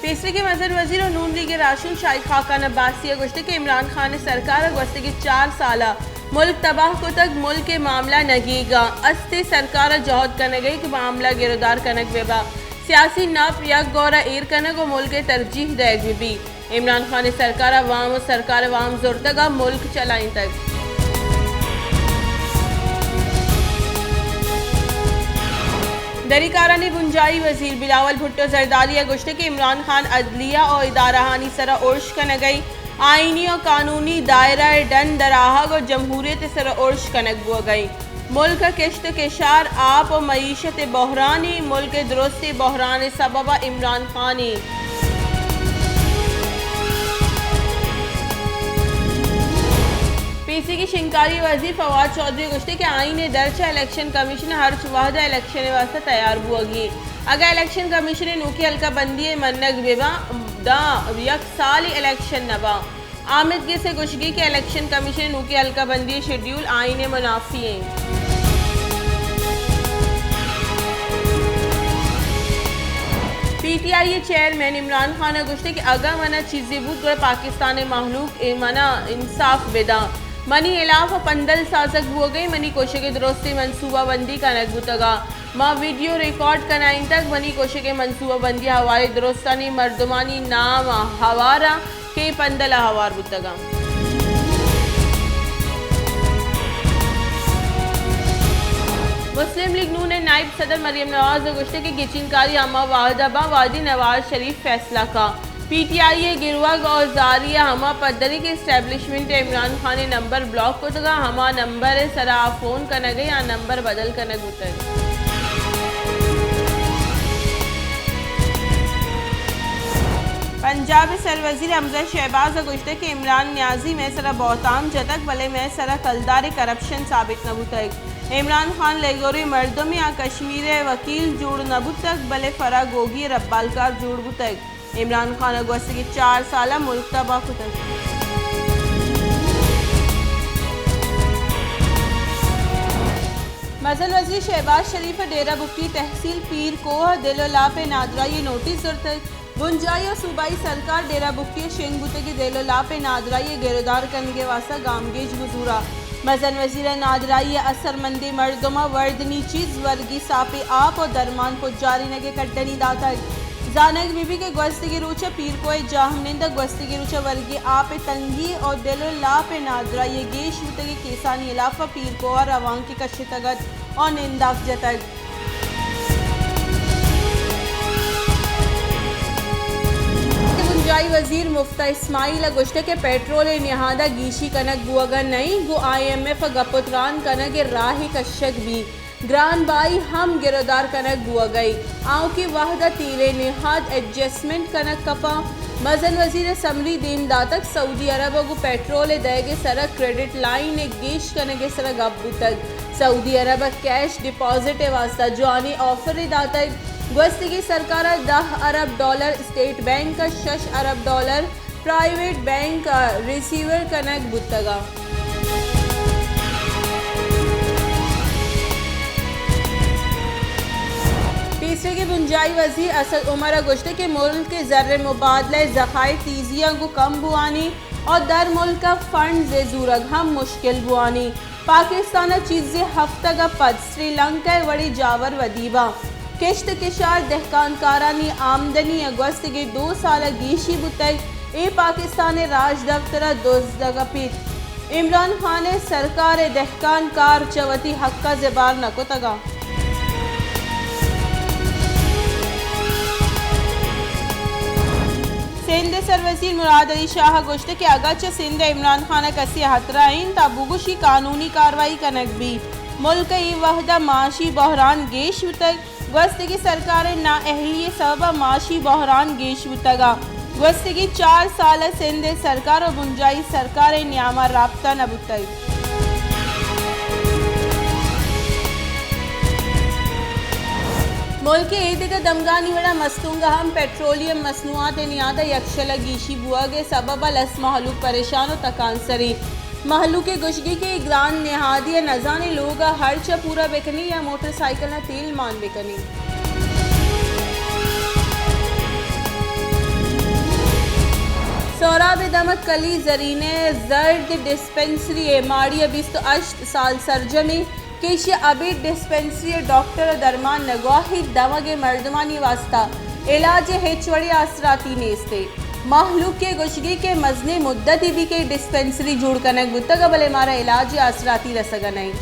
तीसरे के मजर वजीर और नून लीग राशन शाहिद खाकान अब्बासी गोश्त के इमरान खान ने सरकार गोश्त की 4 साल मुल्क तबाह को तक मुल्क के मामला नगीगा अस्ते सरकार जहद कन गई कि मामला गिरदार कनक बेबा सियासी नप यक गौरा एर कनक और मुल्क तरजीह देग भी इमरान खान ने सरकार अवाम और सरकार अवाम जोरतगा मुल्क चलाई तक दरीकारा ने बुंजाई वजीर बिलावल भुट्टो जरदारी गोश्त के इमरान खान अदलिया और इदाराहानी सरा उर्श कन गई आइनी और कानूनी दायरा डन दराहग और जमहूरियत सरा उर्श कनक बुआ गई मुल्क किश्त केशार आप और मईशत बहरानी मुल्क दुरुस्ती बहरान सबबा इमरान खानी पीसी की शिंकारी वजीर फवाद चौधरी गुश्ते के आईन दर्जा इलेक्शन कमीशन हर वाहदा इलेक्शन वास्ते तैयार हुआगी अगर इलेक्शन कमीशन नूकी हल्का बंदी मनक बेबा दा यक साल इलेक्शन नबा आमिद के से गुशगी के इलेक्शन कमीशन नूकी हल्का बंदी शेड्यूल आईन मुनाफी PTI चेयरमैन इमरान खान गुश्ते के अगा मना चीज़ें बुद पाकिस्तान महलूक मना इंसाफ बेदा मनी इलाफ पंदल साजक हो गई मनी कोशे के दुरुस्ती मनसूबा बंदी का नकबुतगा माँ वीडियो रिकॉर्ड कराइन तक मनी कोशे के मनसूबा बंदी हवाले दुरुस्तानी मर्दमानी नाम हवारा के पंदला हवार बुतगा मुस्लिम लीग नून ने नायब सदर मरियम नवाज गुश्ते के गिचिनकारी अमा वाहदबा वादी नवाज शरीफ फैसला का PTI गिरवा गौजारिया हमा पदरी के इस्टेब्लिशमेंट इमरान खान ने नंबर ब्लॉक को तगा हमा नंबर सरा फोन करने गए या नंबर बदल करने गुतर पंजाब सरवजीर हमजा शहबाज गुश्ते के इमरान न्याजी में सरा बहुताम जतक भले में सरा कलदार करप्शन साबित नबुतक इमरान खान लेगोरी मर्दम या कश्मीर वकील जोड़ नबुतक भले फरा गोगी रब्बालकार जोड़ बुतक इमरान खान अगस्त की 4 साल मुल्क तबाह कुतक मजल वजीर शहबाज शरीफ डेरा बुक्की तहसील पीर कोह दिलोला पे नादरा ये नोटिस जरतक बुंजाई और सूबाई सरकार डेरा बुक्की शेंग बुते की दिलोला पे नादरा ये गिरदार कनगे वासा गामगेज गुजूरा मजन वजीर नादरा ये असरमंदी मर्दमा वर्दनी चीज वर्गी सापे आप और दरमान को जारी नगे कट्टनी दाता जानक बीबी के ग्वस्ती रूचा पीर को जाहमनिंद ग्वस्ती रूचा वर्गी आप तंगी और दिलोला पे नादरा ये गेश बुते के केसानी इलाफा पीर को और अवाम की कश तगत और निंदाक जतक बुंजाई वजीर मुफ्ता इस्माइल गुश्ते के पेट्रोल निहादा गीशी कनक बुआगा नहीं गो IMF गपुत्रान कनक राही कशक भी ग्रान बाई हम गिरदार कनक बुआ गई आँव की वाहदा तीरे निहाद एडजस्टमेंट कनक कपा मजन वजीर समरी दीन दातक सऊदी अरब को पेट्रोल देगे सरक क्रेडिट लाइन गेश कनगे सरक अबू तक सऊदी अरब कैश डिपॉजिट वास्ता जानी ऑफर दातक ग्वस्ती की सरकार $10 अरब स्टेट बैंक का $6 अरब प्राइवेट बैंक का रिसीवर कनक बुतगा तीसरे के बुंजाई वजीर असद उमर गुश्ते के मुल्क के ज़र्र मुबादला ज़खायर तीजिया को कम बुआनी और दर मुल्क का फंड जूरग हम मुश्किल बुआनी पाकिस्तान चीज़ हफ्ता का पद श्रीलंका वड़ी जावर वदीबा किश्त किशार दहकानकारानी आमदनी अगस्त के 2 साल गीशी बुतक ए पाकिस्तान राज दफ्तर दोस्तगपित इमरान खान सरकार दहकानकार चवती हक्का जबार नको तगा सिंध सरवजीर मुराद अली शाह गुश्त के अगच सिंध इमरान खान कसी हतराइन ताबुगुशी कानूनी कार्रवाई कनक भी मुल्क ई वहदा माशी बहरान गेश तक गस्त की सरकार नाअहली सबब माशी बहरान गेश तगा गस्त की 4 साल सिंध सरकार और बुंजाई सरकार न्यामा राब्ता नबुतक मुल्क ईद का दमगानी वड़ा मस्तूंगा हम पेट्रोलियम मसनूआत नियादा यक्षला गीशी बुआ के सबब लस महलूक परेशान और तकानसरी महलू के गुशगी के ग्रान निहादी नजाने लोग हर्च पूरा बेकनी या मोटरसाइकिल तेल मान बेकनी सोराब दमक कली जरीने जर्द डिस्पेंसरी माड़िया 28 साल सरजमी केश अभी डिस्पेंसरी डॉक्टर दरमान नगवाही दमगे मर्दमानी वास्ता इलाज हेचवड़ी असराती नेस्ते महलूक के गुशगी के मजने मुद्दती भी के डिस्पेंसरी जुड़ कनक गुत्तग बले मारा इलाज असराती रसगा नहीं।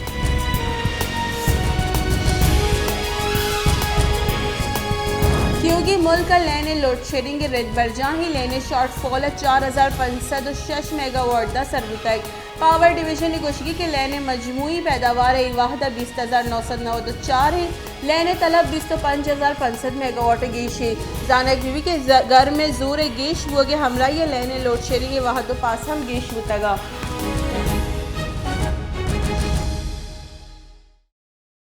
क्योंकि मुल्क लेने लोड शेडिंग के रेड बरजाही लेने शॉर्टफॉल 4506 मेगावाट दा सर्व तक पावर डिवीजन की गुशगी के लेने मजमूई पैदावार वाहदा 20,994 है लेने तलब 25,500 मेगावाट गेश है जानक बीवी के घर में जोर गेश हुआ के हमरा ये लेने लोड शेडिंग के वाहद पास हम गेश होता